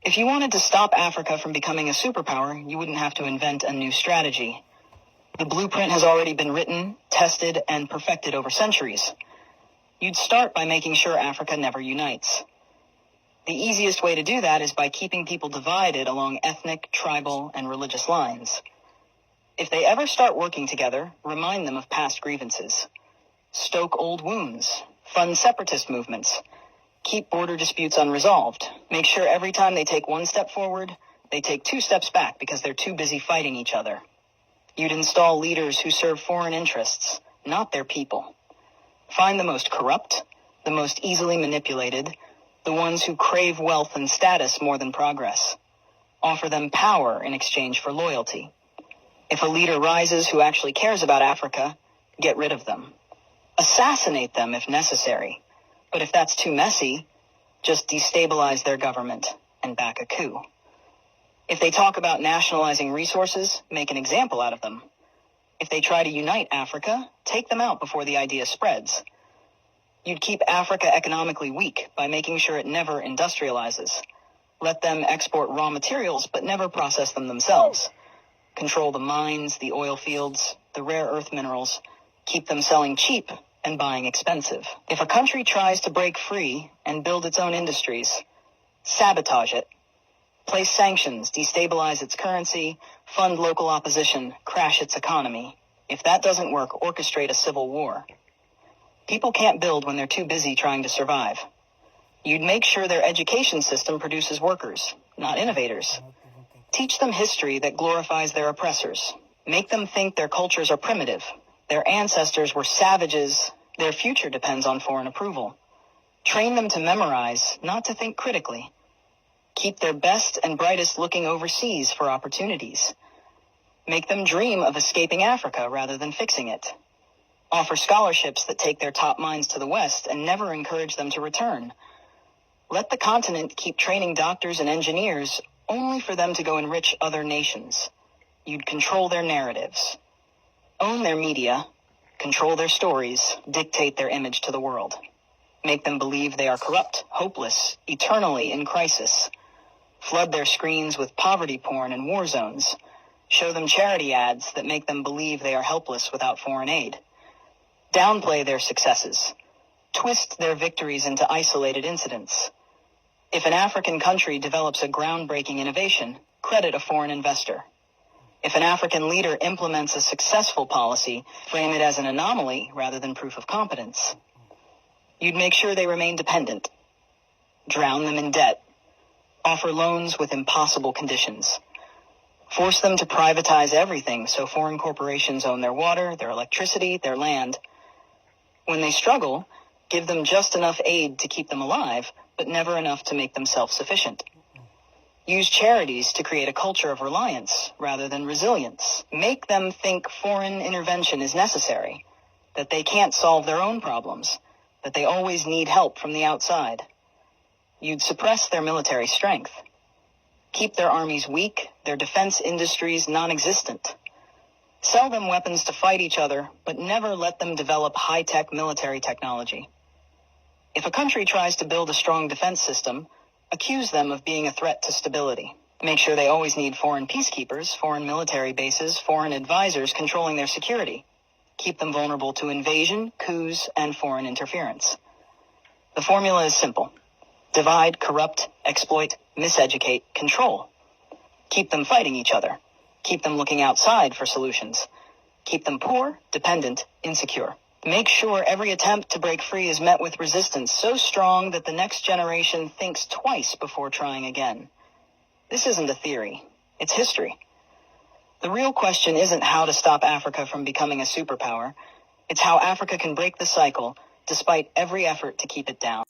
If you wanted to stop Africa from becoming a superpower, you wouldn't have to invent a new strategy. The blueprint has already been written, tested, and perfected over centuries. You'd start by making sure Africa never unites. The easiest way to do that is by keeping people divided along ethnic, tribal, and religious lines. If they ever start working together, remind them of past grievances. Stoke old wounds. Fund separatist movements. Keep border disputes unresolved. Make sure every time they take one step forward, they take 2 steps back because they're too busy fighting each other. You'd install leaders who serve foreign interests, not their people. Find the most corrupt, the most easily manipulated, the ones who crave wealth and status more than progress. Offer them power in exchange for loyalty. If a leader rises who actually cares about Africa, get rid of them. Assassinate them if necessary. But if that's too messy, just destabilize their government and back a coup. If they talk about nationalizing resources, make an example out of them. If they try to unite Africa, take them out before the idea spreads. You'd keep Africa economically weak by making sure it never industrializes. Let them export raw materials, but never process them themselves. Control the mines, the oil fields, the rare earth minerals. Keep them selling cheap and buying expensive. If a country tries to break free and build its own industries, sabotage it. Place sanctions, destabilize its currency, fund local opposition, crash its economy. If that doesn't work, orchestrate a civil war. People can't build when they're too busy trying to survive. You'd make sure their education system produces workers, not innovators. Teach them history that glorifies their oppressors. Make them think their cultures are primitive. Their ancestors were savages. Their future depends on foreign approval. Train them to memorize, not to think critically. Keep their best and brightest looking overseas for opportunities. Make them dream of escaping Africa rather than fixing it. Offer scholarships that take their top minds to the West and never encourage them to return. Let the continent keep training doctors and engineers only for them to go enrich other nations. You'd control their narratives. Own their media, control their stories, dictate their image to the world. Make them believe they are corrupt, hopeless, eternally in crisis. Flood their screens with poverty porn and war zones. Show them charity ads that make them believe they are helpless without foreign aid. Downplay their successes. Twist their victories into isolated incidents. If an African country develops a groundbreaking innovation, credit a foreign investor. If an African leader implements a successful policy, frame it as an anomaly rather than proof of competence. You'd make sure they remain dependent. Drown them in debt. Offer loans with impossible conditions. Force them to privatize everything so foreign corporations own their water, their electricity, their land. When they struggle, give them just enough aid to keep them alive, but never enough to make them self-sufficient. Use charities to create a culture of reliance rather than resilience. Make them think foreign intervention is necessary, that they can't solve their own problems, that they always need help from the outside. You'd suppress their military strength. Keep their armies weak, their defense industries non-existent. Sell them weapons to fight each other, but never let them develop high-tech military technology. If a country tries to build a strong defense system, accuse them of being a threat to stability. Make sure they always need foreign peacekeepers, foreign military bases, foreign advisors controlling their security. Keep them vulnerable to invasion, coups, and foreign interference. The formula is simple. Divide, corrupt, exploit, miseducate, control. Keep them fighting each other. Keep them looking outside for solutions. Keep them poor, dependent, insecure. Make sure every attempt to break free is met with resistance so strong that the next generation thinks twice before trying again. This isn't a theory. It's history. The real question isn't how to stop Africa from becoming a superpower. It's how Africa can break the cycle despite every effort to keep it down.